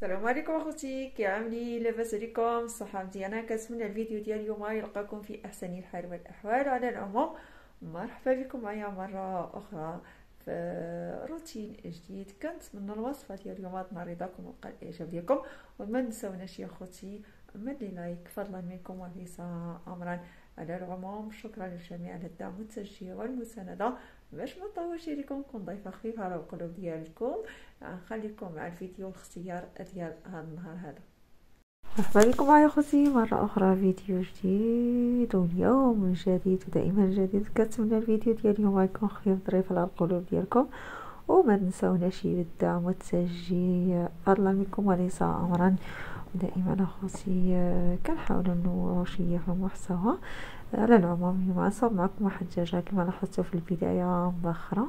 السلام عليكم اخوتي، كي عاملين؟ لاباس عليكم؟ الصحه مزيانه؟ كنتمنى الفيديو ديال اليوم يلقاكم في احسن الحال والاحوال. على العموم مرحبا بكم معايا مره اخرى في روتين جديد. كنتمنى الوصفه ديال اليوم تنال وقع الاعجاب ديالكم، وما نساوناش يا اخوتي من لي لايك فضلا منكم وليس امرا. على العموم شكرا للجميع على الدعم والتشجيع والمسانده. باش ما نطولش عليكم نكون ضيفه خفيفه على القلوب ديالكم، نخليكم مع الفيديو الاختيار ديال هذا النهار هذا. مرحبا بكم معايا اخوتي مره اخرى فيديو جديد واليوم جديد ودائما جديد. كنتمنى الفيديو ديال اليوم يكون خفيف ظريف على القلوب ديالكم، وما تنساوناش بالدعم والتشجيع فضلا منكم وليس امرا. دائما اخوتي كنحاول ننوعوا شويه في المحتوى. على العموم اليوم غنصاوب معكم واحد الدجاجه كما لاحظتوا في البدايه مبخره،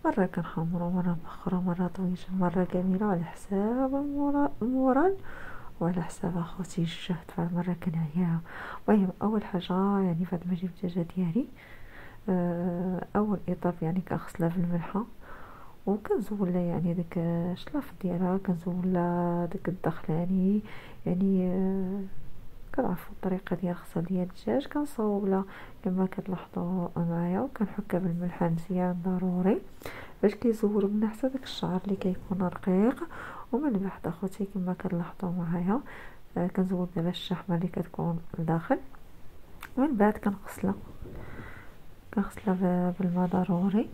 مرة كنحمرو مرة مبخرة مرة طويشة مرة جميلة على حساب المورال وعلى حساب اخوتي الجهد. فمرة كنعياها. المهم اول حاجة يعني بعد ما جبت الدجاجة ديالي اول اطاب يعني كنغسلها بالملحة، وكنزولها يعني داك الشلاف ديالها، كنزولها داك الدخلاني يعني كنعرفوا الطريقه ديال الغسل ديال الدجاج. كنصاوب لها كما كتلاحظوا معايا، وكنحكها بالملح مزيان ضروري باش كيزول من حتى داك الشعر اللي كيكون رقيق. ومن بعد اخوتي كما كتلاحظوا معايا كنزول دابا الشحمه اللي كتكون لداخل. ومن بعد كنغسلها بالماء ضروري.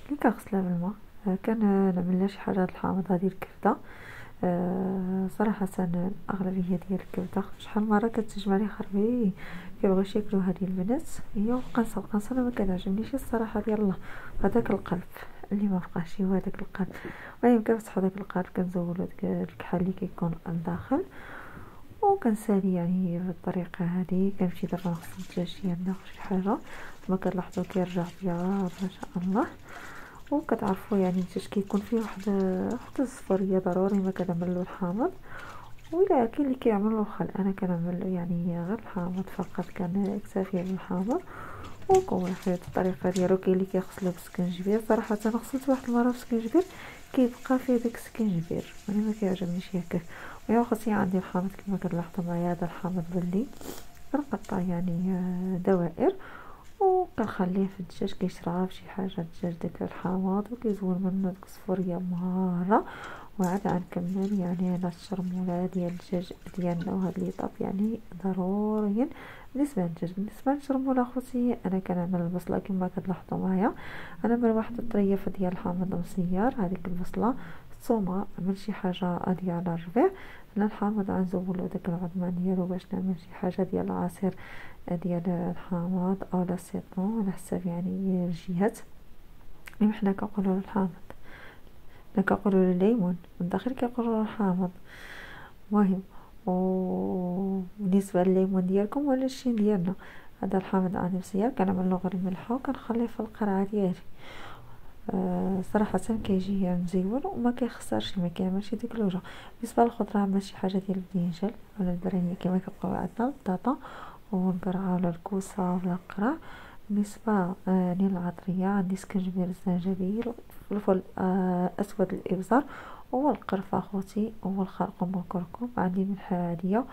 ملي كنغسلها بالماء كنعمل لها شي حاجه الحامضه ديال الكبده. صراحه الاغلبيه ديال الكبده شحال مره كتجمع لي خربي كيبغيوش ياكلوا هذه البنات، هي القنصه انا ما كتعجبنيش الصراحه ديال الله. هذاك القلب اللي ما بقاش هو هذاك القلب. المهم كنفتحوا داك القلب كنزولوا داك الكحل اللي كيكون لداخل، وكنسالي يعني بالطريقه هذه. كنمشي دابا نغسل الدجاج ديالنا شي حاجه كما كتلاحظوا كيرجع ابيض ما شاء الله. وكتعرفوا يعني الدجاج كيكون فيه واحد الصفريه ضروري ما كنعملو الحامض، ولا كاين اللي كيعملو الخل. انا كنعمل يعني غير الحامض فقط، كنكتفي بالحامض وكون حيت الطريقه ديالو. كاين اللي كيغسلو بالسكنجبير، صراحه انا غسلت واحد المره بالسكنجبير كيبقى فيه داك السكنجبير انا ما كيعجبنيش هكاك. ويا اختي عندي الحامض كما كتلاحظوا معايا، هذا الحامض بلي كنقطع يعني دوائر وكنخليه في الدجاج كيشرب شي حاجه الدجاج داك الحامض وكيزول منه ديك الصفوريه مهاره. وعاد غنكمل يعني هاد الشرموله ديال الدجاج ديالنا، وهاد لي طاب يعني ضروريا بالنسبه للدجاج. بالنسبه للشرموله اخوتي انا كنعمل البصله كما كتلاحظوا معايا. انا من واحد الطريف ديال الحامض مسير، هذيك البصله الثومه من شي حاجه ديال على الربيع. انا الحامض غنزولو داك العظمان ديالو باش نعمل شي حاجه ديال العصير ديال الحامض او لا سيترون على حسب يعني الجهات. المهم حنا كنقولوا الحامض، حنا كنقولوا الليمون من الداخل كيقولوا الحامض. المهم وبالنسبه للليمون ديالكم ولا الشين ديالنا، هذا الحامض عندي مزيان كنعمل له غير الملحه وكنخليه في القرعه ديالي. صراحه كيجي مزيون وما كيخسرش، ما كيعملش ديك الوجه. بالنسبه للخضره عملت شي حاجه ديال البدنجان ولا البرانيه كما كيبقاو عندنا البطاطا والقرعه ولا الكوسه ولا القرع. بالنسبه للعطريه عندي سكنجبير الزنجبيل وفلفل اسود الابزار والقرفه اخوتي والخرقوم والكركم. عندي ملحه عاديه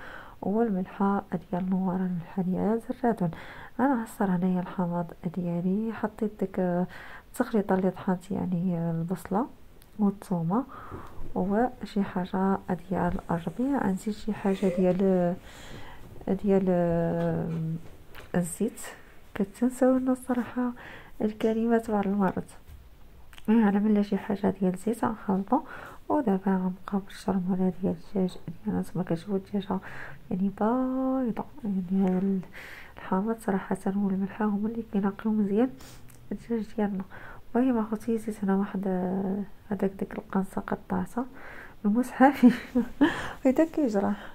والملحه ديال نوار الملحه ديال الزرادون. انا عصر هنايا الحامض ديالي، حطيت ديك التخليطه اللي طحنت يعني البصله والثومه وشي حاجه ديال الربيع. نزيد شي حاجه ديال الزيت. كتنساونا الصراحه الكلمات بعض المرات. انا من شي حاجه ديال الزيت غنخلطو. ودابا غنبقاو بالشرموله ديال الدجاج ديالنا. نتوما كتشوفوا الدجاجه يعني بايضه، يعني الحامض صراحه والملح هما اللي كينقيو مزيان الدجاج ديالنا. المهم اخوتي زيت هنا واحد هذاك ديك القنصه قطعتها بمسحافي هدا كيجرح.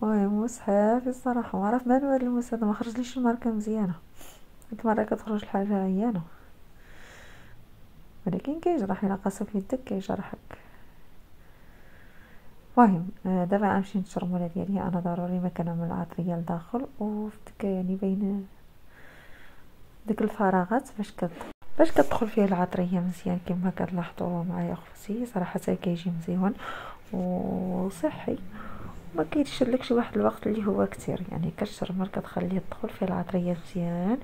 المهم مسحافي الصراحه ما عرف مالو هاد الموس هذا، ما خرجليش الماركه مزيانه. هاد المره كتخرج الحاجه عيانه ولكن كيجرح، الا قاسو في يدك كيجرحك. المهم دابا غنمشي نشرموله ديالي. انا ضروري ما كنعمل العطريه لداخل وفتك يعني بين ديك الفراغات باش كتدخل فيه العطريه مزيان كما كتلاحظوا معايا اخوتي. صراحه كيجي مزيون. وصحي، ما كيتشلك شي واحد الوقت اللي هو كتير. يعني كتشرب كتخليه تدخل فيه العطريه مزيان.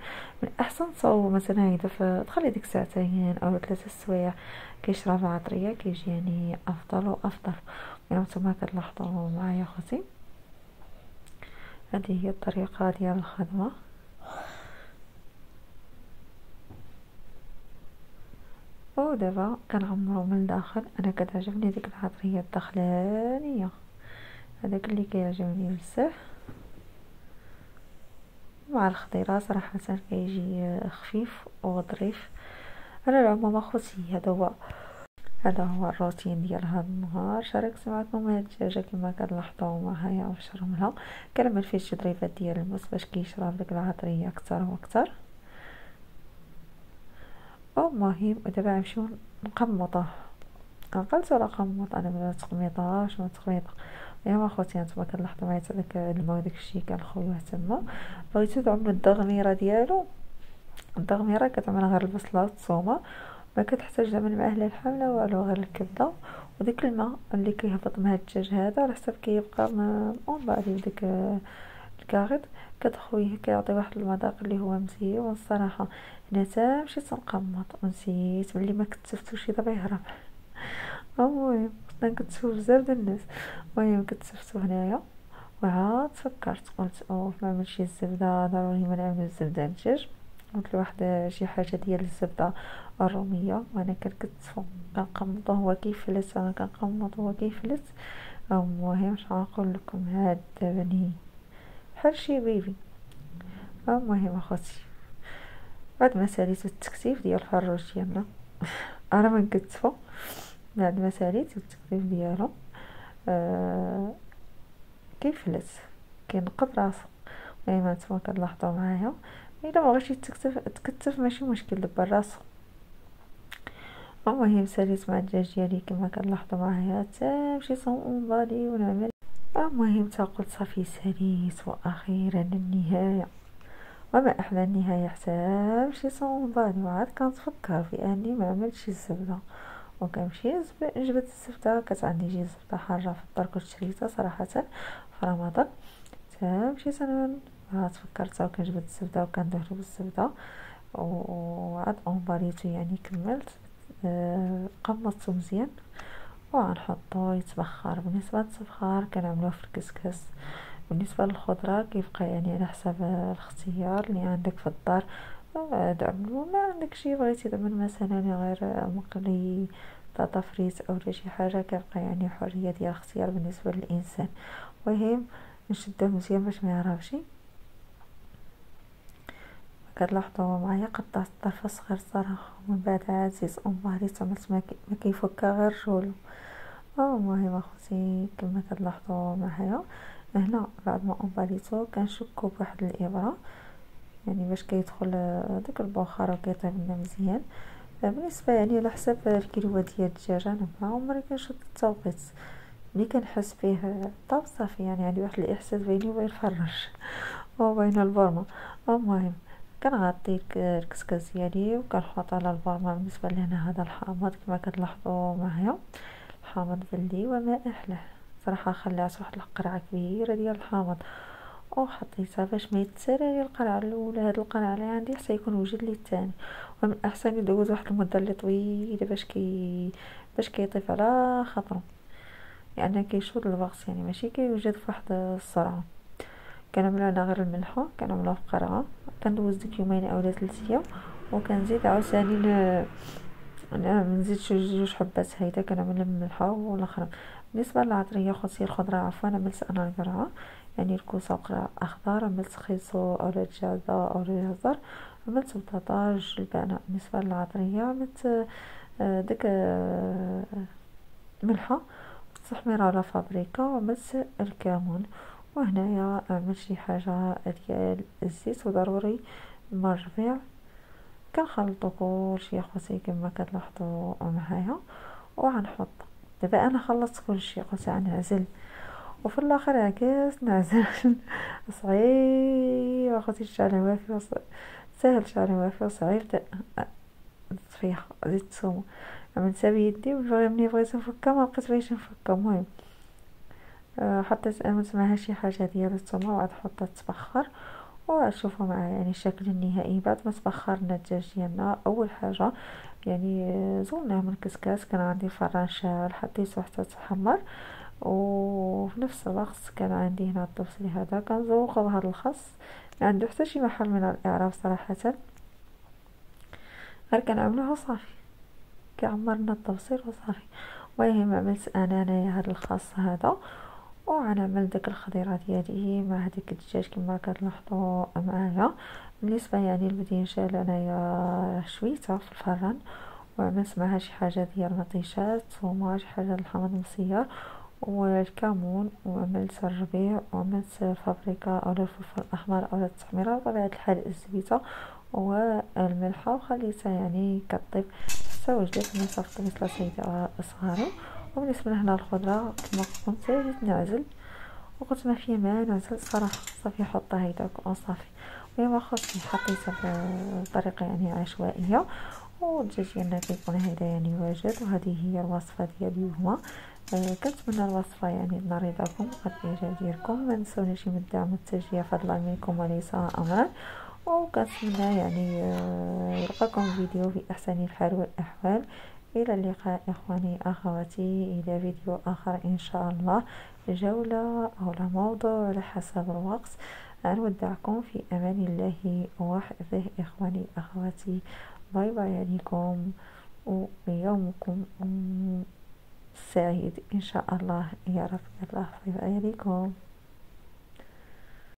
من احسن تصاوب مثلا اذا تخلي ديك ساعتين او 3 سوايع كيشرب العطريه كيجي يعني افضل وافضل. يعني نتوما كتلاحظوا معايا خوتي، هذه هي الطريقه ديال الخدمه. ودابا كنعمرو من الداخل. انا كتعجبني ديك العطريه الداخلانيه، هذاك اللي كيعجبني بزاف، مع الخضيره صراحه كيجي خفيف وظريف. انا العموم اخوتي هذا هو الروتين ديال هذا النهار. شاركت معكم هاد الدجاجه كما كتلاحظوا معايا واش رملها. كنعمل فيه شي ضريبات ديال الموس باش كيشرب ديك العطريه اكثر واكثر. المهم دابا غنمشيو نقمطوه. عقلت على قمط انا ما تقميطاش ما تقميطه. يا اخوتي نتوما كتلاحظوا معايا حتى داك الماء وداك الشيء كنخويوه تما. بغيتو تعملوا الدغميره ديالو، الدغميره كتعمل غير البصله والثومه، ما كتحتاج لا من معاه لا الحامله والو، غير الكبده وديك الماء اللي كيهبط مع الدجاج هذا على حسب كيبقى اون بعد ديك الكاغيط كتخويه كيعطي واحد المذاق اللي هو مزيان. والصراحه هنا تا مشيت نقمط ونسيت بلي ما كتفتوش دابا يهرب. المهم كنت كنتشوف بزاف د الناس، المهم كتفتو هنايا وعاد فكرت قلت ما نعملش الزبده، ضروري ما نعمل الزبده الدجاج. قلت لواحد شي حاجه ديال الزبده الروميه وانا كنكتفو كنقمطو هو كيفلت، انا كنقمط هو كيفلت. المهم اش غنقول لكم، هاد بني بحال شي بيبي. المهم اخوتي بعد ما ساليت التكتيف ديال الفروج ديالنا انا ما نكتفو. بعد ما ساليت التكتيف ديالو كيفلت كينقض راسو. المهم نتوما كتلاحظوا معايا الا بغيتي تكتف ماشي مشكل دبر راسو. المهم ساليت مع الدجاج ديالي كما كتلاحظوا معايا حتى مشيت نبالي ونعمل. المهم تا قلت صافي ساليت واخيرا النهايه. وما احلى النهايه حتى مشيت نبالي وعاد كنتفكر في اني ما عملتش الزبده. وكنمشي نجبد الزبده، كانت عندي جي زبده حاره في الدار كنت شريتها صراحه في رمضان. تا مشيت انا عاد فكرت وكنجبد الزبده وكندهنو بالزبده وعاد اونباليتو يعني كملت. قمصته مزيان وغنحطو يتبخر. بالنسبه للتبخير كنعملوه في الكسكس. بالنسبه للخضره كيبقى يعني على حسب الاختيار اللي عندك في الدار. دعملو ما عندك شي بغيتي تعمل مثلا غير مقلي بطاطا فريت او شي حاجه، كيبقى يعني حريه ديال الاختيار بالنسبه للانسان. المهم نشدوه مزيان باش ما يهربش. كتلاحظوا معايا قطعت الطرف صغير صراحه، ومن بعد عاد زيت امباريت عملت ما كيفكها غير الرولو. المهم اخوتي كما كتلاحظوا معايا هنا بعد ما امباليتو كنشكو بواحد الابره يعني باش كيدخل داك البخار وكيطيب لنا مزيان. بالنسبه يعني على حسب الكيلو ديال الدجاجه انا ما عمري كنشد التوقيت، ملي كنحس فيه طاب صافي يعني عندي واحد الاحساس بيني وبين الفراش وبين البرمه. المهم كنغطي الكسكس ديالي وكنحط على البرمه. بالنسبه لهنا هذا الحامض كما كتلاحظوا معايا، الحامض بلدي وما احلاه صراحه. خلعت واحد القرعه كبيره ديال الحامض وحطيتها باش ما يتسرى القرعه الاولى. هاد القرعه اللي عندي حتى يكون وجد لي الثاني، ومن الاحسن يدوز واحد المده اللي طويله باش كيطيب على خاطرو، لان يعني كيشوط الوقت يعني ماشي كيوجد فواحد السرعه. كنعملو انا غير الملحه كنعملوها في قرعه، كندوز ديك يومين او 3 ايام وكنزيد عاوتاني نزيد شي 2 حبات هيدا كنعمل الملحه والاخرى. بالنسبه للعطريه خوتي الخضره عفوا عملت انا القرعه يعني الكوسه وقرع اخضر، عملت خيزو او دجاجه او جزر، عملت بطاطا البانه. بالنسبه للعطريه عملت ديك ملحه تحميره على فابريكا وعملت الكمون. وهنايا عملت شي حاجه ديال الزيت وضروري مع الربيع. كنخلطو كلشي اخوتي كما كتلاحظوا معايا وغنحط. دابا انا خلصت كلشي قلت غنعزل وفي الاخر عكست نعزل صعيب اخوتي الشعر وافي سهل، شعر وافي وصعيب الطفيخ زيت الثومه. عملتها بيدي ملي بغيت نفكها ما بقيت باش نفكها. المهم حطيت المس معها شي حاجه ديال الثومه وعاد حطها تبخر وغنشوفو مع يعني الشكل النهائي. بعد ما تبخرنا الدجاج ديالنا اول حاجه يعني زولناه من الكسكاس، كان عندي الفران شاعل حطيته حتى تحمر، وفي نفس الوقت كان عندي هنا الطبسيل هذا كنزوقو بهذا الخس، ما عنده حتى شي محل من الاعراب صراحه، غير كنعملوه وصافي كيعمرنا الطبسيل وصافي. المهم عملت انايا هذا الخس هذا، وغنعمل داك الخضيره ديالي مع هذيك الدجاج كما كتلاحظوا معايا. بالنسبه يعني البدينجان انايا شويته في الفران، وعملت معها شي حاجه ديال مطيشات ثومه، شي حاجه الحامض المسيار والكمون، وعملت الربيع، وعملت البابريكا او الفلفل الاحمر او التحميره بطبيعه الحال الزبيته والملحه، وخليتها يعني كطيب حتى وجدت. من صافي مثل سيدة صغاري. وبالنسبه لهنا الخضره كما قلت زيت نعزل، وقلت ما فيه ما نعزل صراحه صافي حطها هيداك وصافي. المهم خاصني حطيتها بطريقه يعني عشوائيه، والدجاج ديالنا كيكون هذا يعني واجد. وهذه هي الوصفه ديال اليوم. كنتمنى الوصفه يعني تنال رضاكم والاعجاب ديالكم. ما تنسونيش من الدعم والتشجيع فضلا منكم وليس امرا. وكنتمنى يعني نلقاكم فيديو في احسن الحال والاحوال. الى اللقاء اخواني اخواتي، الى فيديو اخر ان شاء الله، جولة او موضوع على حسب الوقت. نودعكم في امان الله وحفظه اخواني اخواتي. باي باي عليكم، ويومكم سعيد إن شاء الله يا رب. الله باي باي عليكم.